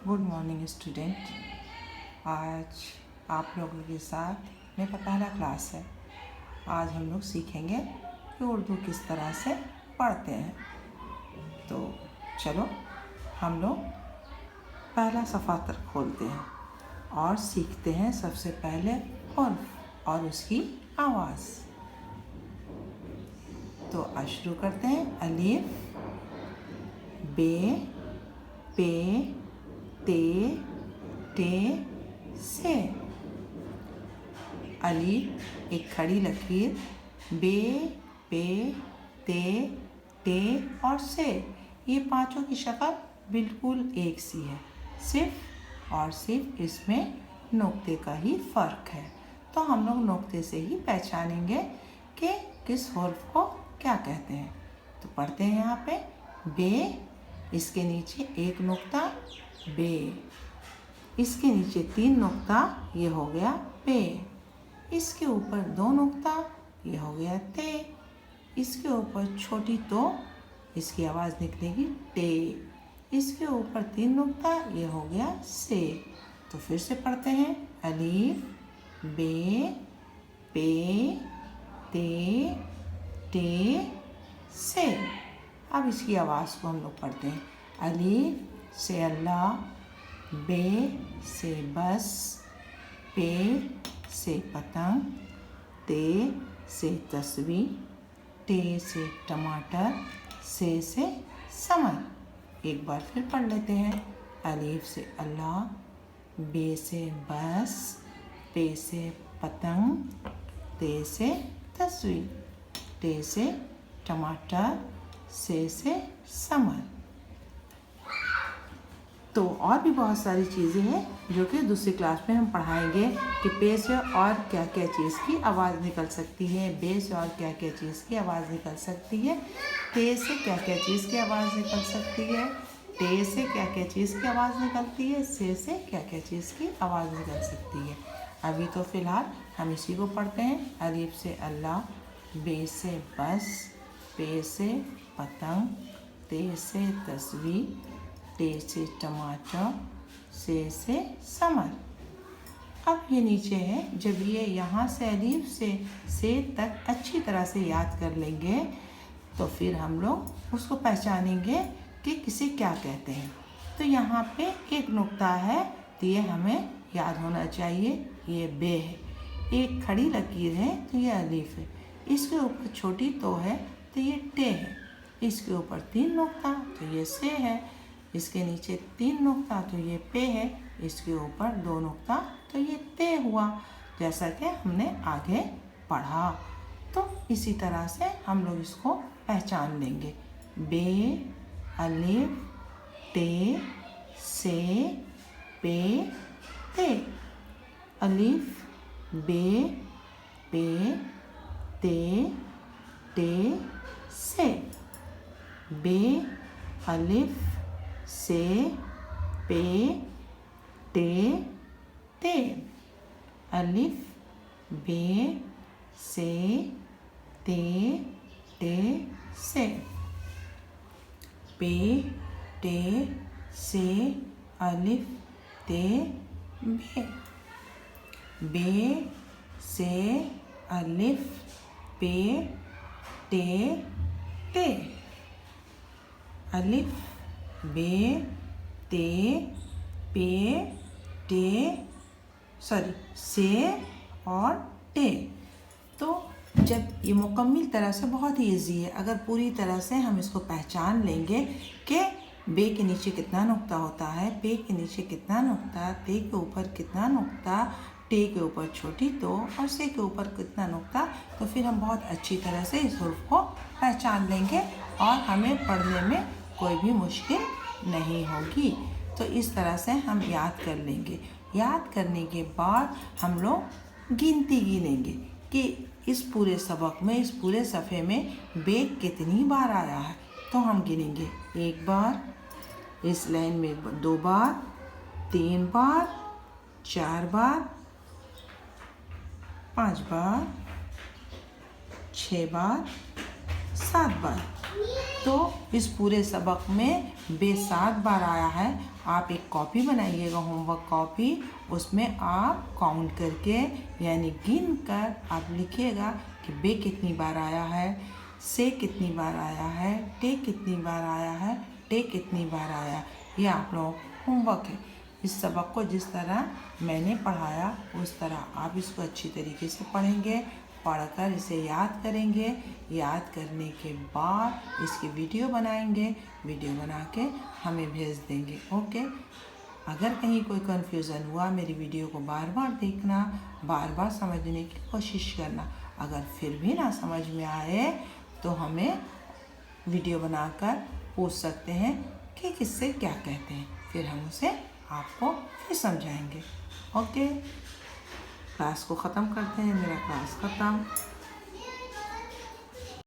Good morning student. आज आप लोगों के साथ मेरा पहला क्लास है। आज हम लोग सीखेंगे कि उर्दू किस तरह से पढ़ते हैं। तो चलो हम लोग पहला सफ़ा तक खोलते हैं और सीखते हैं सबसे पहले हर्फ और उसकी आवाज़। तो आज शुरू करते हैं। अलिफ, बे, पे, ते, टे, से। अलिफ एक खड़ी लकीर, बे, पे, ते, टे और से, ये पांचों की शक्ल बिल्कुल एक सी है। सिर्फ और सिर्फ इसमें नुक्ते का ही फ़र्क है। तो हम लोग नुक्ते से ही पहचानेंगे कि किस हर्फ को क्या कहते हैं। तो पढ़ते हैं यहाँ पे बे, इसके नीचे एक नुक्ता बे, इसके नीचे तीन नुक्ता, ये हो गया पे, इसके ऊपर दो नुक्ता, ये हो गया ते, इसके ऊपर छोटी तो, इसकी आवाज़ निकलेगी टे, इसके ऊपर तीन नुक्ता, ये हो गया से। तो फिर से पढ़ते हैं अलिफ, बे, पे, ते, टे, से। अब इसकी आवाज़ को हम लोग पढ़ते हैं। अलिफ से अल्लाह, बे से बस, पे से पतंग, ते से तस्वीर, टे से टमाटर, से समर। एक बार फिर पढ़ लेते हैं। अलिफ से अल्लाह, बे से बस, पे से पतंग, ते से तस्वीर, टे से टमाटर, से समर। तो और भी बहुत सारी चीज़ें हैं जो कि दूसरी क्लास में हम पढ़ाएंगे कि पे से और क्या क्या चीज़ की आवाज़ निकल सकती है, बे से और क्या क्या चीज़ की आवाज़ निकल सकती है, ते से क्या क्या चीज़ की आवाज़ निकल सकती है, टे से क्या क्या चीज़ की आवाज़ निकलती है, से क्या क्या चीज़ की आवाज़ निकल सकती है। अभी तो फ़िलहाल हम इसी को पढ़ते हैं। अलिफ से अल्लाह, बे से बस, पे से पतंग, ते से तस्वीर, टे से टमाटर, से समर। अब ये नीचे है, जब ये यहाँ से अलिफ से तक अच्छी तरह से याद कर लेंगे तो फिर हम लोग उसको पहचानेंगे कि किसे क्या कहते हैं। तो यहाँ पे एक नुक्ता है तो ये हमें याद होना चाहिए, ये बे है। एक खड़ी लकीर है तो ये अलिफ है, इसके ऊपर छोटी तो है तो ये टे है, इसके ऊपर तीन नुक्ता तो ये से है, इसके नीचे तीन नुक्ता तो ये पे है, इसके ऊपर दो नुक्ता तो ये ते हुआ, जैसा कि हमने आगे पढ़ा। तो इसी तरह से हम लोग इसको पहचान लेंगे। बे, अलिफ, टे, से, पे, ते। अलिफ, बे, पे, ते, टे, से। बे, अलिफ, से, पे, टे, ते। अलिफ, बे, से, ते, टे, से। पे, टे, से, अलिफ, ते, बे। बे से अलिफ, पे, टे, ते। अलिफ, बे, ते, पे, टे, से और टे। तो जब ये मुकम्मल तरह से बहुत ही ईजी है, अगर पूरी तरह से हम इसको पहचान लेंगे कि बे के नीचे कितना नुक्ता होता है, पे के नीचे कितना नुक्ता, ते के ऊपर कितना नुक्ता, टे के ऊपर छोटी तो और से के ऊपर कितना नुक्ता, तो फिर हम बहुत अच्छी तरह से इस हुर्फ को पहचान लेंगे और हमें पढ़ने में कोई भी मुश्किल नहीं होगी। तो इस तरह से हम याद कर लेंगे। याद करने के बाद हम लोग गिनती गिनेंगे कि इस पूरे सबक में, इस पूरे सफ़े में बे कितनी बार आया है। तो हम गिनेंगे, एक बार, इस लाइन में दो बार, तीन बार, चार बार, पाँच बार, 6 बार, 7 बार। तो इस पूरे सबक में बे 7 बार आया है। आप एक कॉपी बनाइएगा, होमवर्क कॉपी, उसमें आप काउंट करके यानी गिन कर आप लिखिएगा कि बे कितनी बार आया है, से कितनी बार आया है, टे कितनी बार आया है, टे कितनी बार आया। ये आप लोगों को होमवर्क है। इस सबक को जिस तरह मैंने पढ़ाया उस तरह आप इसको अच्छी तरीके से पढ़ेंगे, पढ़कर इसे याद करेंगे। याद करने के बाद इसकी वीडियो बनाएंगे, वीडियो बना के हमें भेज देंगे। ओके। अगर कहीं कोई कन्फ्यूज़न हुआ मेरी वीडियो को बार बार देखना, बार बार समझने की कोशिश करना। अगर फिर भी ना समझ में आए तो हमें वीडियो बनाकर पूछ सकते हैं कि किससे क्या कहते हैं, फिर हम उसे आपको फिर समझाएंगे। ओके। क्लास को ख़त्म करते हैं। मेरा क्लास ख़त्म।